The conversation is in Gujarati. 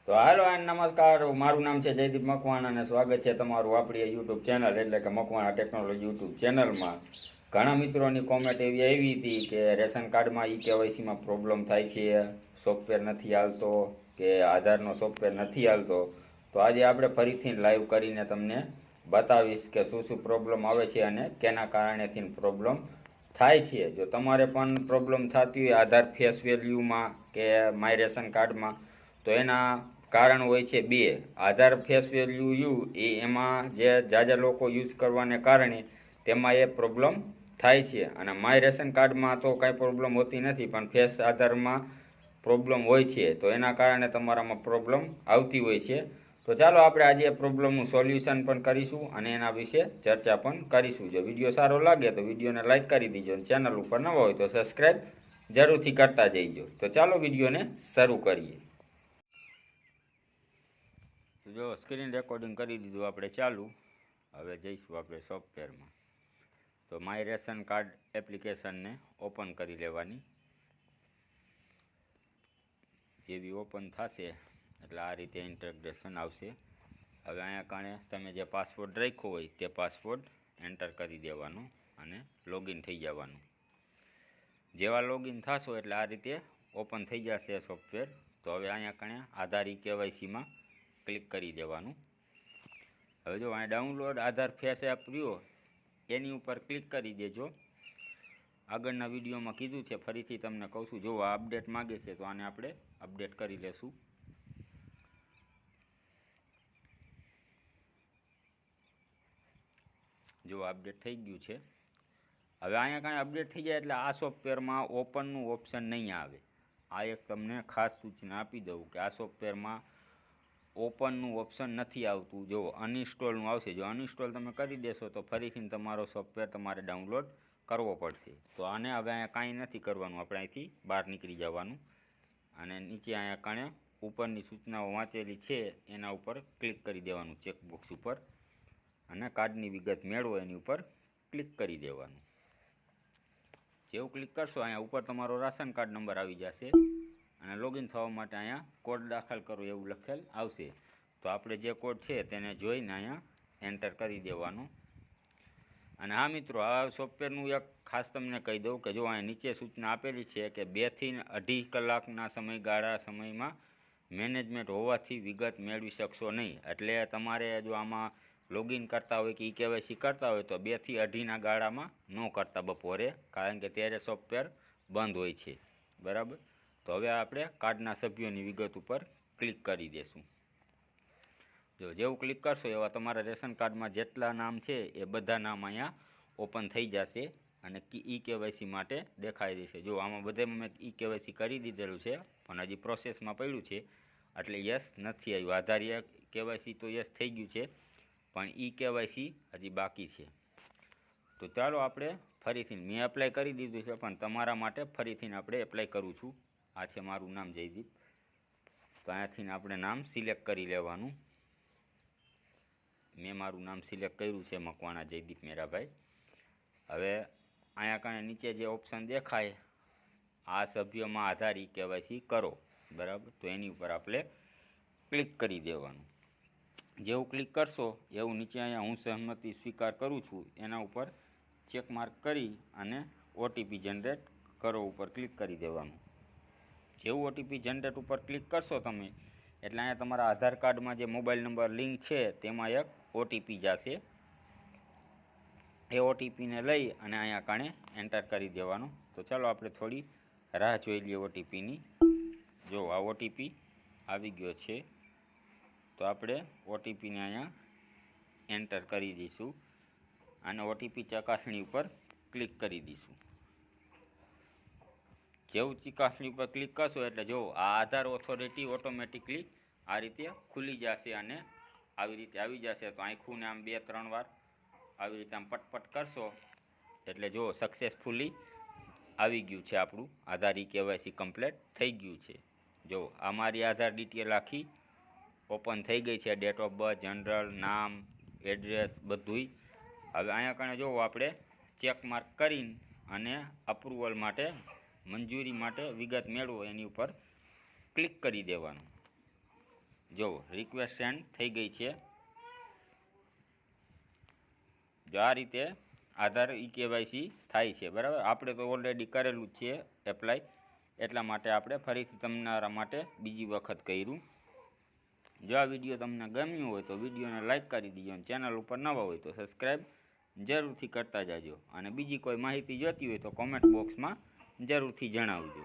તો હાલો નમસ્કાર, મારું નામ છે જયદીપ મકવાણા અને સ્વાગત છે તમારું આપણી યુટ્યુબ ચેનલ એટલે કે મકવાણા ટેકનોલોજી યુટ્યુબ ચેનલમાં. ઘણા મિત્રોની કોમેન્ટ એવી આવી હતી કે રેશન કાર્ડમાં કેવાયસીમાં પ્રોબ્લેમ થાય છે, સોફ્ટવેર નથી હાલતો કે આધારનો સોફ્ટવેર નથી હાલતો. તો આજે આપણે ફરીથી લાઈવ કરીને તમને બતાવીશ કે શું શું પ્રોબ્લેમ આવે છે અને કેના કારણેથી પ્રોબ્લેમ થાય છે. જો તમારે પણ પ્રોબ્લેમ થતી હોય આધાર ફેસ વેલ્યુમાં કે માય રેશન કાર્ડમાં, તો એના કારણ હોય છે બે. આધાર ફેસ વેલ્યુ એમાં જે જાજા લોકો યુઝ કરવાને કારણે તેમાં એ પ્રોબ્લેમ થાય છે, અને માય રેશન કાર્ડમાં તો કાંઈ પ્રોબ્લેમ હોતી નથી પણ ફેસ આધારમાં પ્રોબ્લેમ હોય છે, તો એના કારણે તમારામાં પ્રોબ્લેમ આવતી હોય છે. તો ચાલો આપણે આજે પ્રોબ્લેમનું સોલ્યુશન પણ કરીશું અને એના વિશે ચર્ચા પણ કરીશું. જો વિડીયો સારો લાગે તો વિડીયોને લાઇક કરી દીજો અને ચેનલ ઉપર નવા હોય તો સબસ્ક્રાઈબ જરૂરથી કરતા જઈજો. તો ચાલો વિડીયોને શરૂ કરીએ. જો સ્ક્રીન રેકોર્ડિંગ કરી દીધું આપણે ચાલુ. હવે જઈશું આપણે સોફ્ટવેરમાં. તો માય રેશન કાર્ડ એપ્લિકેશનને ઓપન કરી લેવાની. જેવી ઓપન થશે એટલે આ રીતે ઇન્ટરગ્રેશન આવશે. હવે અહીંયા કારણે તમે જે પાસવર્ડ રાખ્યો હોય તે પાસવર્ડ એન્ટર કરી દેવાનો અને લોગિન થઈ જવાનું. જેવા લોગિન થશો એટલે આ રીતે ઓપન થઈ જશે સોફ્ટવેર. તો હવે અહીંયા કારણે આધાર કેવાયસીમાં ક્લિક કરી દેવાનું. હવે જો અહીંયા ડાઉનલોડ આધાર ફેસ એપ રહ્યો એની ઉપર ક્લિક કરી દેજો. આગળના વિડીયોમાં કીધું છે, ફરીથી તમને કહું છું. જો આ અપડેટ માગે છે તો આને આપણે અપડેટ કરી લેશું. જો અપડેટ થઈ ગયું છે. હવે અહીંયા કાંઈ અપડેટ થઈ જાય એટલે આ સોફ્ટવેરમાં ઓપનનું ઓપ્શન નહીં આવે. આ એક તમને ખાસ સૂચના આપી દઉં કે આ સોફ્ટવેરમાં ઓપનનું ઓપ્શન નથી આવતું. જો અનઇન્સ્ટોલનું આવશે. જો અનઇન્સ્ટોલ તમે કરી દેશો તો ફરીથી તમારો સોફ્ટવેર તમારે ડાઉનલોડ કરવો પડશે. તો આને હવે અહીંયા કાંઈ નથી કરવાનું, આપણે અહીંથી બહાર નીકળી જવાનું અને નીચે અહીંયા કારણે ઉપરની સૂચનાઓ વાંચેલી છે એના ઉપર ક્લિક કરી દેવાનું, ચેકબોક્સ ઉપર, અને કાર્ડની વિગત મેળવો એની ઉપર ક્લિક કરી દેવાનું. જેવું ક્લિક કરશો અહીંયા ઉપર તમારો રાશન કાર્ડ નંબર આવી જશે અને લોગિન થવા માટે અહીંયા કોડ દાખલ કરો એવું લખેલ આવશે. તો આપણે જે કોડ છે તેને જોઈને અહીંયા એન્ટર કરી દેવાનો. અને હા મિત્રો, આ સોફ્ટવેરનું એક ખાસ તમને કહી દઉં કે જો અહીંયા નીચે સૂચના આપેલી છે કે 2 થી 2.5 કલાકના સમયમાં મેનેજમેન્ટ હોવાથી વિગત મેળવી શકશો નહીં. એટલે તમારે જો આમાં લોગિન કરતા હોય કે કેવાયસી કરતા હોય તો 2 થી 2.5ના ગાળામાં ન કરતા બપોરે, કારણ કે ત્યારે સોફ્ટવેર બંધ હોય છે. બરાબર. તો હવે આપણે કાર્ડના સભ્યોની વિગત ઉપર ક્લિક કરી દઈશું. જો જેવું ક્લિક કરશો એવા તમારા રેશન કાર્ડમાં જેટલા નામ છે એ બધા નામ અહીંયા ઓપન થઈ જશે અને કેવાયસી માટે દેખાઈ દેશે. જો આમાં બધામાં મેં કેવાયસી કરી દીધેલું છે પણ હજી પ્રોસેસમાં પડ્યું છે એટલે યસ નથી આવ્યું. આધાર કેવાયસી તો યસ થઈ ગયું છે પણ કેવાયસી હજી બાકી છે. તો ચાલો આપણે ફરીથી, મેં એપ્લાય કરી દીધું છે પણ તમારા માટે ફરીથી આપણે એપ્લાય કરું છું. આ છે મારું નામ જયદીપ. તો અહીંયાથી આપણે નામ સિલેક્ટ કરી લેવાનું. મેં મારું નામ સિલેક્ટ કર્યું છે, મકવાણા જયદીપ મેરાભાઈ. હવે અહીંયા કારણે નીચે જે ઓપ્શન દેખાય આ સભ્યોમાં આધાર કેવાયસી કરો, બરાબર, તો એની ઉપર આપણે ક્લિક કરી દેવાનું. જેવું ક્લિક કરશો એવું નીચે અહીંયા હું સહમતિ સ્વીકાર કરું છું એના ઉપર ચેક માર્ક કરી અને ઓટીપી જનરેટ કરો ઉપર ક્લિક કરી દેવાનું. જેવું ઓટીપી જનરેટ ઉપર ક્લિક કરશો તમે એટલે અહીંયા તમારા આધાર કાર્ડમાં જે મોબાઈલ નંબર લિંક છે તેમાં એક ઓટીપી જશે. એ ઓટીપીને લઈ અને અહીંયા કારણે એન્ટર કરી દેવાનું. તો ચાલો આપણે થોડી રાહ જોઈ લઈએ ઓટીપીની. જો આ ઓટીપી આવી ગયો છે તો આપણે ઓટીપીને અહીંયા એન્ટર કરી દઈશું અને ઓટીપી ચકાસણી ઉપર ક્લિક કરી દઈશું. જેવું ચકાસણી ઉપર ક્લિક કરશો એટલે જો આ આધાર ઓથોરિટી ઓટોમેટિકલી આ રીતે ખુલી જશે અને આવી રીતે આવી જશે. તો આંખુંને આમ 2-3 વાર આવી રીતે આમ પટપટ કરશો એટલે જો સક્સેસફુલી આવી ગયું છે આપણું આધાર કેવાયસી કમ્પ્લીટ થઈ ગયું છે. જો આ મારી આધાર ડિટેલ આખી ઓપન થઈ ગઈ છે, ડેટ ઓફ બર્થ, જનરલ, નામ, એડ્રેસ બધુંય. હવે અહીંયા કારણે જો આપણે ચેક માર્ક કરીને અને અપ્રુવલ માટે, મંજૂરી માટે વિગત મેળવો એની ઉપર ક્લિક કરી દેવાનું. જો રિક્વેસ્ટ સેન્ડ થઈ ગઈ છે. જો આ રીતે આધાર EKYC થાય છે, બરાબર. આપણે તો ઓલરેડી કરેલું જ છે એપ્લાય, એટલા માટે આપણે ફરીથી તમારા માટે બીજી વખત કર્યું. જો આ વિડીયો તમને ગમ્યો હોય તો વિડીયોને લાઇક કરી દીજો, અને ચેનલ ઉપર નવા હોય તો સબસ્ક્રાઈબ જરૂરથી કરતા જાજો. અને બીજી કોઈ માહિતી જોતી હોય તો કોમેન્ટ બોક્સમાં જરૂરથી જણાવજો.